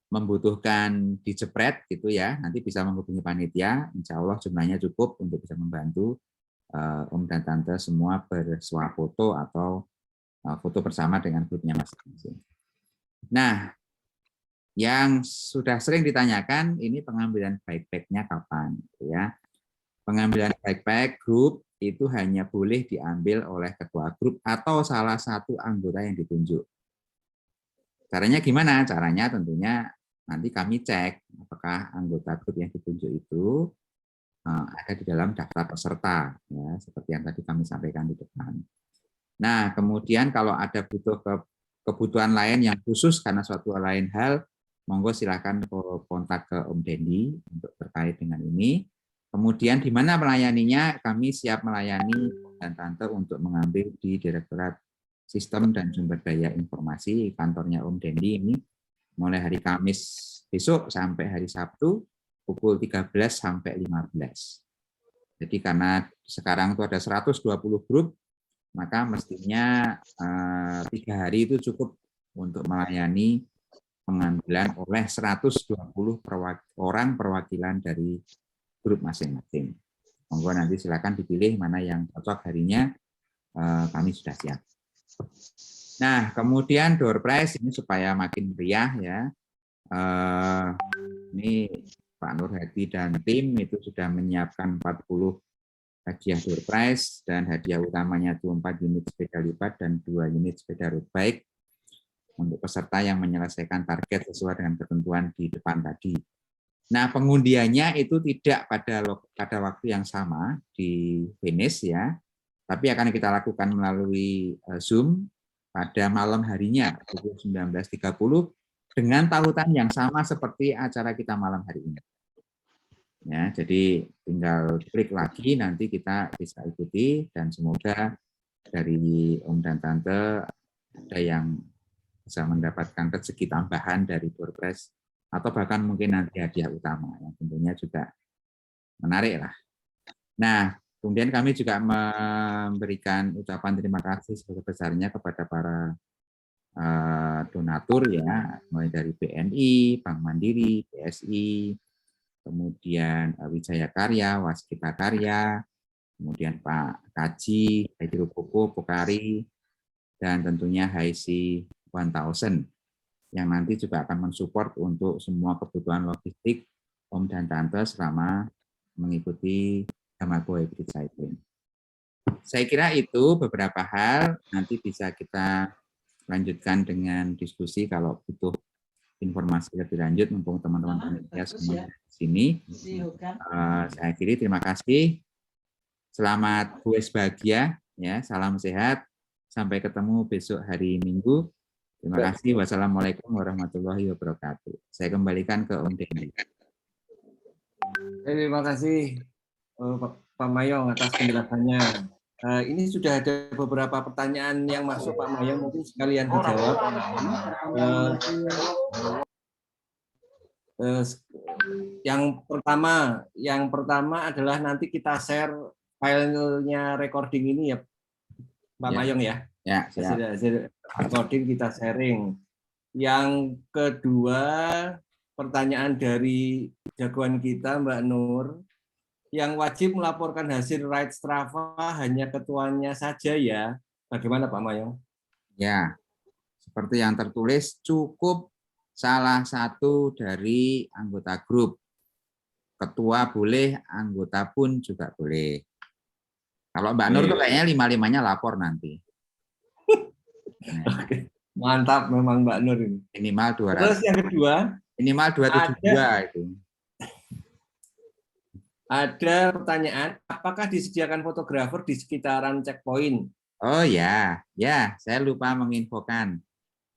membutuhkan dijepret gitu ya, nanti bisa menghubungi panitia, insya Allah jumlahnya cukup untuk bisa membantu. Om dan Tante semua bersuah foto atau foto bersama dengan grupnya masing-masing. Nah, yang sudah sering ditanyakan ini pengambilan backpack-nya kapan, ya? Pengambilan backpack grup itu hanya boleh diambil oleh ketua grup atau salah satu anggota yang ditunjuk. Caranya gimana? Caranya tentunya nanti kami cek apakah anggota grup yang ditunjuk itu ada di dalam daftar peserta, ya, seperti yang tadi kami sampaikan di depan. Nah, kemudian kalau ada kebutuhan lain yang khusus karena suatu lain hal, monggo silakan kontak ke Om Dendi untuk terkait dengan ini. Kemudian di mana melayaninya, kami siap melayani Om dan Tante untuk mengambil di Direktorat Sistem dan Sumber Daya Informasi kantornya Om Dendi ini mulai hari Kamis besok sampai hari Sabtu pukul 13 sampai 15. Jadi karena sekarang itu ada 120 grup, maka mestinya 3 hari itu cukup untuk melayani pengambilan oleh 120 orang perwakilan dari grup masing-masing. Monggo nanti silakan dipilih mana yang cocok harinya, kami sudah siap. Nah, kemudian door prize ini supaya makin meriah ya. Ini Pak Nur Hadi dan tim itu sudah menyiapkan 40 hadiah door prize dan hadiah utamanya itu 4 unit sepeda lipat dan 2 unit sepeda road bike untuk peserta yang menyelesaikan target sesuai dengan ketentuan di depan tadi. Nah, pengundiannya itu tidak pada waktu yang sama di finish ya, tapi akan kita lakukan melalui Zoom pada malam harinya pukul 19.30 dengan tautan yang sama seperti acara kita malam hari ini. Ya, jadi tinggal klik lagi nanti kita bisa ikuti dan semoga dari Om dan Tante ada yang bisa mendapatkan rezeki tambahan dari door prize atau bahkan mungkin nanti hadiah utama yang tentunya juga menarik lah. Nah, kemudian kami juga memberikan ucapan terima kasih sebesar-besarnya kepada para donatur ya, mulai dari BNI, Bank Mandiri, BSI, kemudian Wijaya Karya, Waskita Karya, kemudian Pak Kaji, Hydro Koko, Pokari, dan tentunya HIC 1000 yang nanti juga akan mensupport untuk semua kebutuhan logistik Om dan Tante selama mengikuti Gamago Hybrid Cycling. Saya kira itu beberapa hal, nanti bisa kita lanjutkan dengan diskusi kalau butuh informasi lebih lanjut, mumpung teman-teman panitia semua di sini. Saya akhiri, terima kasih. Selamat goes bahagia, ya. Salam sehat. Sampai ketemu besok hari Minggu. Terima kasih. Wassalamualaikum warahmatullahi wabarakatuh. Saya kembalikan ke Om Dendi. Terima kasih Pak Mayong atas penjelasannya. Ini sudah ada beberapa pertanyaan yang masuk Pak Mayong, mungkin sekalian dijawab. Yang pertama adalah nanti kita share filenya recording ini ya Pak Mayong ya. Ya, hasil recording kita sharing. Yang kedua, pertanyaan dari jagoan kita Mbak Nur, yang wajib melaporkan hasil ride Strava hanya ketuanya saja ya. Bagaimana Pak Mayong? Ya, seperti yang tertulis cukup salah satu dari anggota grup. Ketua boleh, anggota pun juga boleh. Kalau Mbak Nur tuh kayaknya 5-5-nya lapor nanti. Oke. Mantap memang Mbak Nur ini. Minimal 200. Terus yang kedua, minimal 272 itu. Ada pertanyaan, apakah disediakan fotografer di sekitaran checkpoint? Oh ya, saya lupa menginfokan.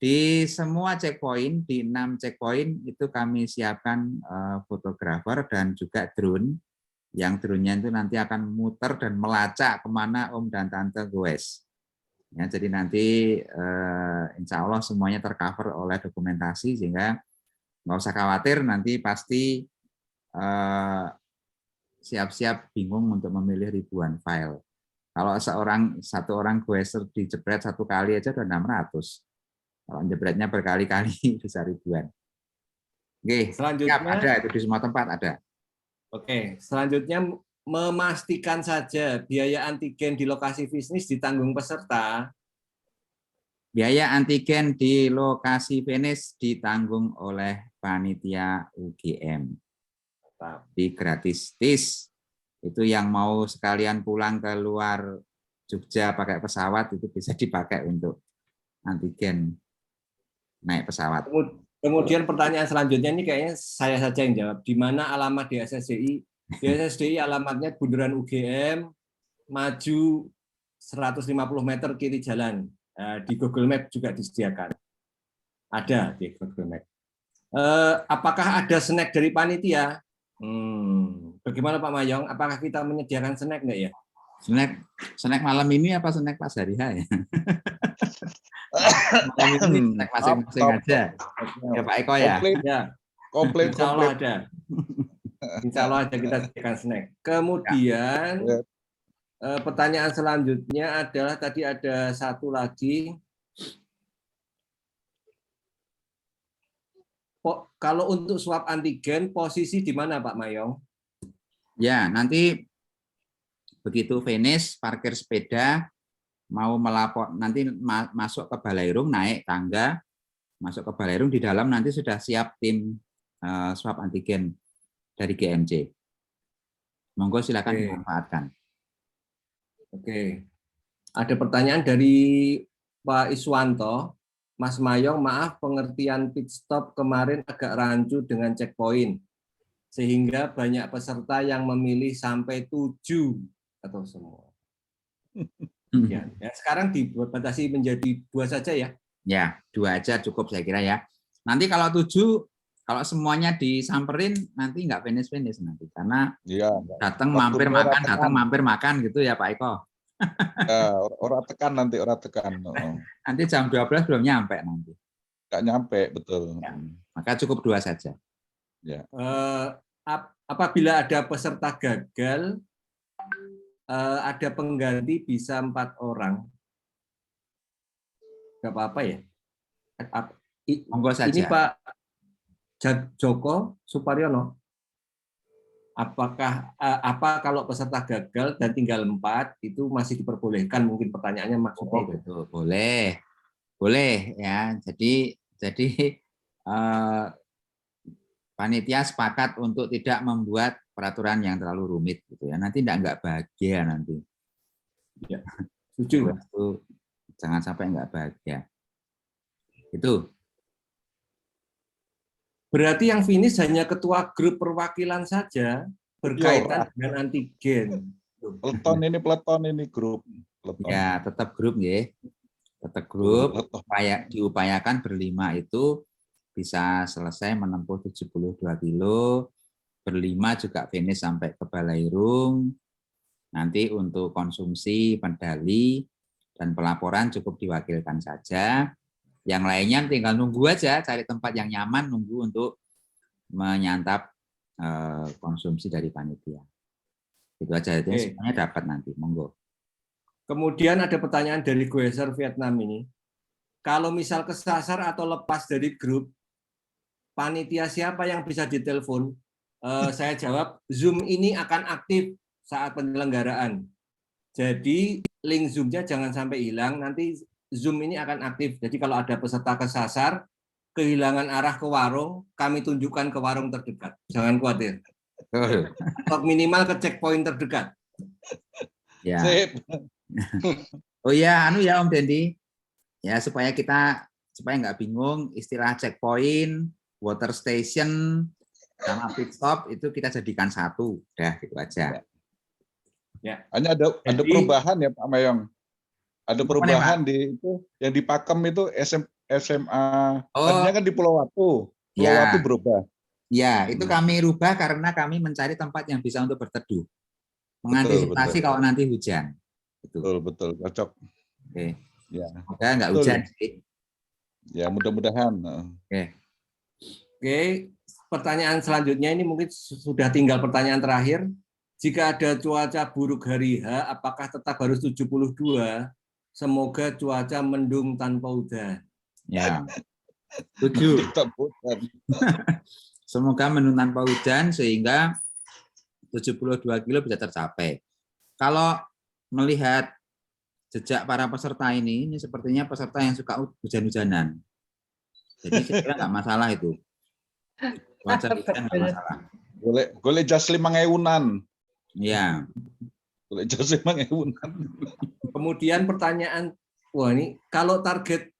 Di semua checkpoint, di 6 checkpoint itu kami siapkan fotografer dan juga drone. Yang drone-nya itu nanti akan muter dan melacak kemana Om dan Tante goes. Ya, jadi nanti insya Allah semuanya tercover oleh dokumentasi sehingga nggak usah khawatir nanti pasti siap-siap bingung untuk memilih ribuan file. Kalau satu orang goeser dijebret 1 kali aja udah 600. Kalau jebretnya berkali-kali bisa ribuan. Oke, selanjutnya siap, ada itu di semua tempat ada. Oke, selanjutnya memastikan saja biaya antigen di lokasi bisnis ditanggung peserta. Biaya antigen di lokasi finish ditanggung oleh panitia UGM. Tapi gratis tis. Itu yang mau sekalian pulang ke luar Jogja pakai pesawat itu bisa dipakai untuk antigen naik pesawat. Kemudian pertanyaan selanjutnya ini kayaknya saya saja yang jawab. Di mana alamat di SSDI? Di SSDI alamatnya Bundaran UGM, maju 150 meter kiri jalan. Di Google Map juga disediakan. Ada di Google Map. Apakah ada snack dari panitia? Bagaimana Pak Mayong? Apakah kita menyediakan snack enggak ya? Snack malam ini apa snack pas hari H ya? Malam ini snack masing-masing aja. Ya Pak Eko ya? Ya. Komplit. Insya Allah ada. Insya Allah ada kita sediakan snack. Kemudian pertanyaan selanjutnya adalah tadi ada satu lagi. Kalau untuk swab antigen posisi di mana Pak Mayong? Ya, nanti begitu finish parkir sepeda mau melapor nanti masuk ke Balairung naik tangga masuk ke Balairung di dalam nanti sudah siap tim swab antigen dari GMC. Monggo silakan dimanfaatkan. Oke. Ada pertanyaan dari Pak Iswanto. Mas Mayong, maaf pengertian pit stop kemarin agak rancu dengan checkpoint. Sehingga banyak peserta yang memilih sampai 7 atau semua. Ya, sekarang dibatasi menjadi 2 saja ya? Ya, 2 aja cukup saya kira ya. Nanti kalau 7, kalau semuanya disamperin nanti nggak finish nanti karena datang mampir makan gitu ya Pak Eko. Ya, orang tekan nanti. Nanti jam 12 belum nyampe nanti. Nggak nyampe, betul. Ya, maka cukup 2 saja. Ya. Apabila ada peserta gagal, ada pengganti bisa 4 orang. Nggak apa-apa ya? Monggo saja. Ini Pak Joko Suparyono. Apakah kalau peserta gagal dan tinggal 4 itu masih diperbolehkan? Mungkin pertanyaannya maksudnya itu. Betul, boleh ya. Jadi panitia sepakat untuk tidak membuat peraturan yang terlalu rumit gitu ya. Nanti nggak bahagia nanti. Ya, setuju. Jangan sampai nggak bahagia. Itu. Berarti yang finish hanya ketua grup perwakilan saja berkaitan dengan antigen. Peleton ini grup. Peleton. Ya, tetap grup ya. Tetap grup. Diupayakan berlima itu bisa selesai menempuh 72 kilo. Berlima juga finish sampai ke Balairung. Nanti untuk konsumsi, medali, dan pelaporan cukup diwakilkan saja. Yang lainnya tinggal nunggu aja, cari tempat yang nyaman, nunggu untuk menyantap konsumsi dari panitia. Itu aja, itu semuanya dapat nanti, monggo. Kemudian ada pertanyaan dari Gueser Vietnam ini. Kalau misal kesasar atau lepas dari grup, panitia siapa yang bisa ditelepon? Saya jawab, Zoom ini akan aktif saat penyelenggaraan. Jadi link Zoom-nya jangan sampai hilang, nanti Zoom ini akan aktif. Jadi kalau ada peserta kesasar, kehilangan arah ke warung, kami tunjukkan ke warung terdekat. Jangan khawatir. Atau minimal ke checkpoint terdekat. Ya. Oh ya, ya Om Dendi. Ya supaya nggak bingung, istilah checkpoint, water station, sama pit stop itu kita jadikan satu. Udah gitu aja. Ya. Hanya ada perubahan ya Pak Mayong. Ada perubahan di itu yang di Pakem itu SMA. Tadinya kan di Pulau Watu. Pulau Watu berubah. Ya, itu kami rubah karena kami mencari tempat yang bisa untuk berteduh. Mengantisipasi betul. Kalau nanti hujan. Betul, cocok. Oke. Ya. Semoga nggak hujan sih. Ya, mudah-mudahan. Oke, pertanyaan selanjutnya ini mungkin sudah tinggal pertanyaan terakhir. Jika ada cuaca buruk hari H, apakah tetap harus 72? Semoga cuaca mendung tanpa udan. Ya. 7. Semoga mendung tanpa hujan sehingga 72 kilo bisa tercapai. Kalau melihat jejak para peserta ini sepertinya peserta yang suka hujan-hujanan. Jadi saya kira nggak masalah itu. Cuaca hujan nggak masalah. Golek jas 5.000-an. Iya. Golek jas 5.000-an. Kemudian pertanyaan, wah ini kalau target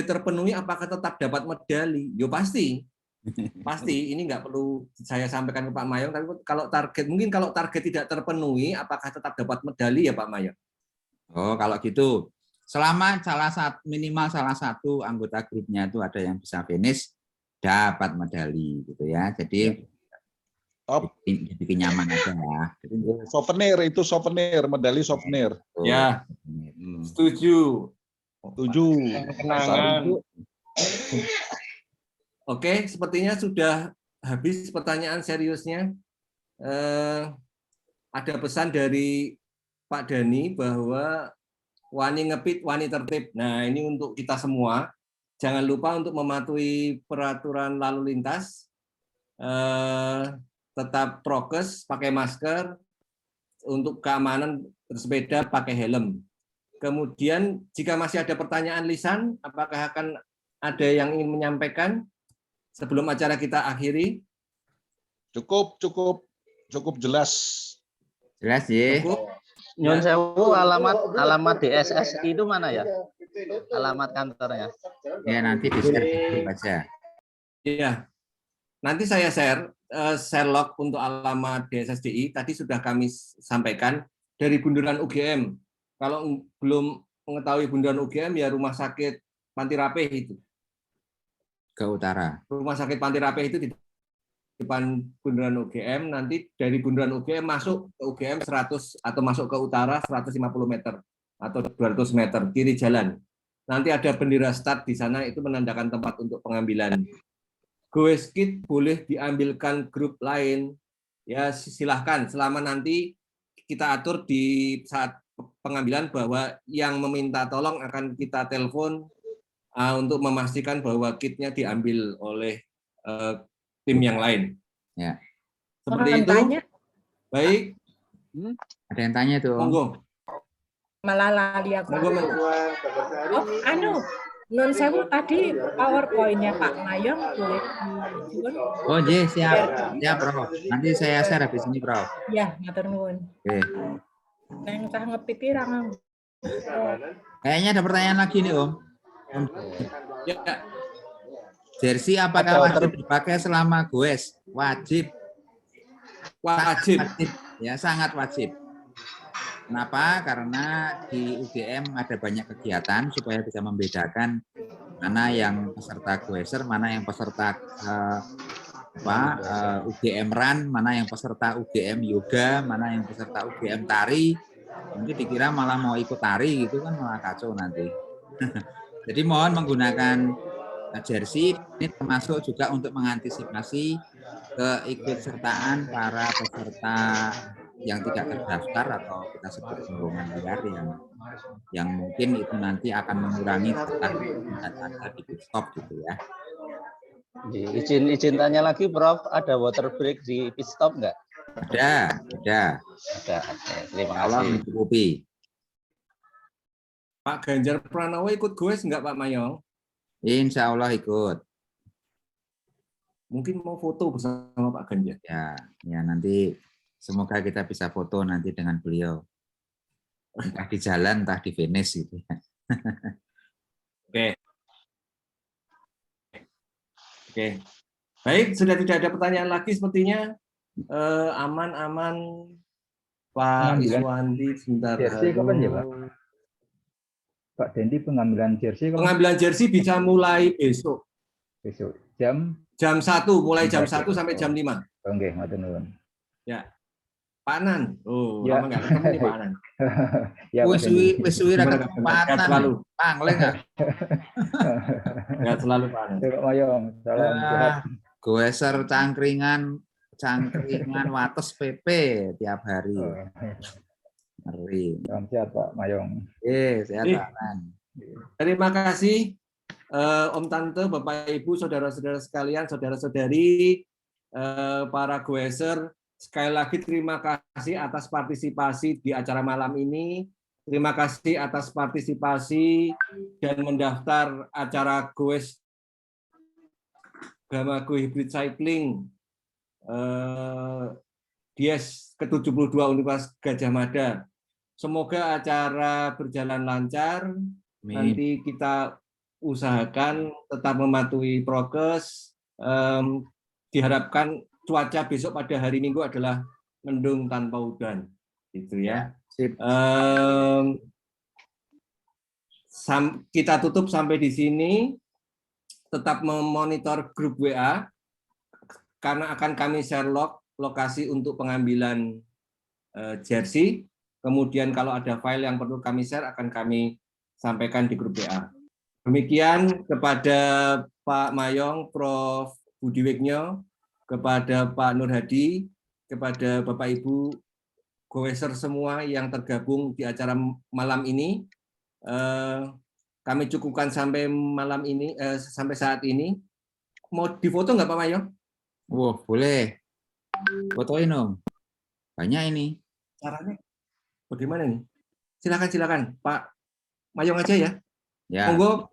terpenuhi apakah tetap dapat medali? Yo pasti. Pasti, ini nggak perlu saya sampaikan ke Pak Mayong, tapi kalau target tidak terpenuhi apakah tetap dapat medali ya Pak Mayong? Oh, kalau gitu selama minimal salah satu anggota grupnya itu ada yang bisa finish, dapat medali gitu ya. Jadi dibikin nyaman aja ya. Souvenir, medali souvenir. Ya, setuju. Kenangan. Oke, sepertinya sudah habis pertanyaan seriusnya. Ada pesan dari Pak Dhani bahwa wani ngepit, wani tertib. Nah, ini untuk kita semua. Jangan lupa untuk mematuhi peraturan lalu lintas. Tetap prokes, pakai masker. Untuk keamanan bersepeda, pakai helm. Kemudian, jika masih ada pertanyaan lisan, apakah akan ada yang ingin menyampaikan sebelum acara kita akhiri? Cukup jelas. Jelas ya. Nyun sewu, alamat DSSI itu mana ya? Alamat kantornya. Ya nanti di-share di grup aja. Iya. Nanti saya share log untuk alamat DSSDI. Tadi sudah kami sampaikan dari Bundaran UGM. Kalau belum mengetahui Bundaran UGM ya Rumah Sakit Panti Rapih itu. Ke utara. Rumah Sakit Panti Rapih itu di depan Bundaran UGM. Nanti dari Bundaran UGM masuk ke UGM 100 atau masuk ke utara 150 meter atau 200 meter kiri jalan. Nanti ada bendera start di sana, itu menandakan tempat untuk pengambilan. Goes kit boleh diambilkan grup lain, ya silahkan. Selama nanti kita atur di saat pengambilan bahwa yang meminta tolong akan kita telepon untuk memastikan bahwa kitnya diambil oleh tim yang lain. Ya. Seperti itu. Tanya. Baik. Ada yang tanya tuh. Monggo. Malah lali aku. Monggo. Nun sewu tadi PowerPoint-nya Pak Mayong boleh dijual. Oh, iya, siap. Ya, Bro. Nanti saya share habis ini, Bro. Ya, matur nuwun. Oke. Neng cah ngepiti ra. Kayaknya ada pertanyaan lagi nih, Om. Ya. Jersey apakah wajib dipakai selama goes? Wajib. Wajib. Ya, sangat wajib. Kenapa? Karena di UGM ada banyak kegiatan supaya bisa membedakan mana yang peserta goeser, mana yang peserta UGM Run, mana yang peserta UGM Yoga, mana yang peserta UGM Tari. Nanti dikira malah mau ikut tari gitu kan, malah kacau nanti. Jadi mohon menggunakan jersey ini termasuk juga untuk mengantisipasi keikutsertaan para peserta yang tidak terdaftar atau kita sebut rombongan liar yang mungkin itu nanti akan mengurangi data di pit stop gitu ya. Izin tanya lagi, Prof, ada water break di pit stop nggak? Ada. Oke, terima kasih. Mencukupi. Pak Ganjar Pranowo ikut goes nggak Pak Mayong? Insya Allah ikut. Mungkin mau foto bersama Pak Ganjar. Ya nanti semoga kita bisa foto nanti dengan beliau. Entah di jalan, entah di finish gitu. Oke. Baik, sudah tidak ada pertanyaan lagi sepertinya. Aman Pak Iswandi sebentar. Jersey kapan ya, Pak? Pak Dendi, pengambilan jersey kapan? Pengambilan jersey bisa mulai besok. Besok jam 1, mulai jam 1 sampai jam 5. Oke, matur nuwun. Ya. Pak Anan. Oh, ya. lama enggak ketemu nih Pak Anan. Ya, wis suwi ra ketempatan. Selalu. Pangleng enggak? Enggak selalu Pak Anan. Pak Mayong, salam sehat. Goeser cangkringan wates PP tiap hari. Ngeri. Salam sehat Pak Mayong. Sehat Pak Anan. Terima kasih Om Tante, Bapak Ibu, saudara-saudara sekalian, saudara-saudari. para goeser. Sekali lagi terima kasih atas partisipasi di acara malam ini. Terima kasih atas partisipasi dan mendaftar acara Goes Gamago Hybrid Cycling Dies ke-72 Universitas Gadjah Mada. Semoga acara berjalan lancar. Nanti kita usahakan tetap mematuhi prokes. Diharapkan cuaca besok pada hari Minggu adalah mendung tanpa hujan, gitu ya. Kita tutup sampai di sini. Tetap memonitor grup WA karena akan kami share lokasi untuk pengambilan jersey. Kemudian kalau ada file yang perlu kami share akan kami sampaikan di grup WA. Demikian kepada Pak Mayong, Prof. Budiwigno, kepada Pak Nur Hadi, kepada Bapak Ibu goeser semua yang tergabung di acara malam ini. Kami cukupkan sampai malam ini, sampai saat ini. Mau difoto nggak Pak Mayong? Wah, boleh. Fotoin dong. Banyak ini. Caranya bagaimana nih? Silakan Pak Mayong aja ya. Ya. Monggo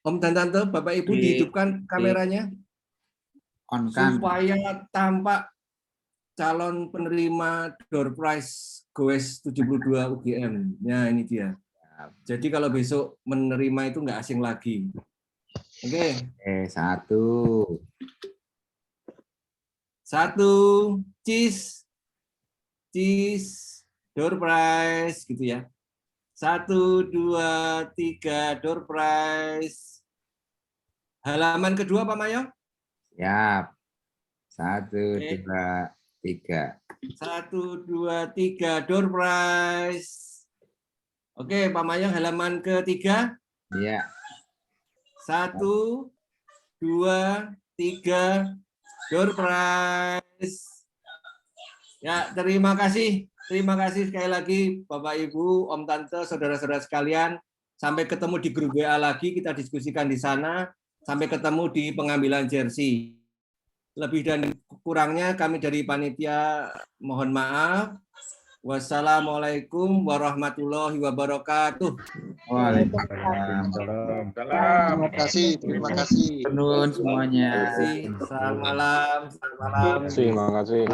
Om dan Tante, Bapak Ibu dihidupkan kameranya. Supaya tampak calon penerima door prize Goes 72 UGM. Ya, ini dia. Jadi kalau besok menerima itu nggak asing lagi. Oke. Satu. Cheese. Door prize gitu ya. 1, 2, 3 door prize. Halaman kedua Pak Mayong? Siap. 1, 2, 3. 1, 2, 3 door prize. Oke, Pak Mayong halaman ketiga. Iya. 1, 2, 3 door prize. Ya, terima kasih. Terima kasih sekali lagi Bapak Ibu, Om Tante, saudara-saudara sekalian. Sampai ketemu di grup WA lagi, kita diskusikan di sana. Sampai ketemu di pengambilan jersey. Lebih dan kurangnya kami dari panitia mohon maaf. Wassalamualaikum warahmatullahi wabarakatuh. Waalaikumsalam. Terima kasih. Penuh semuanya. Selamat malam. Terima kasih.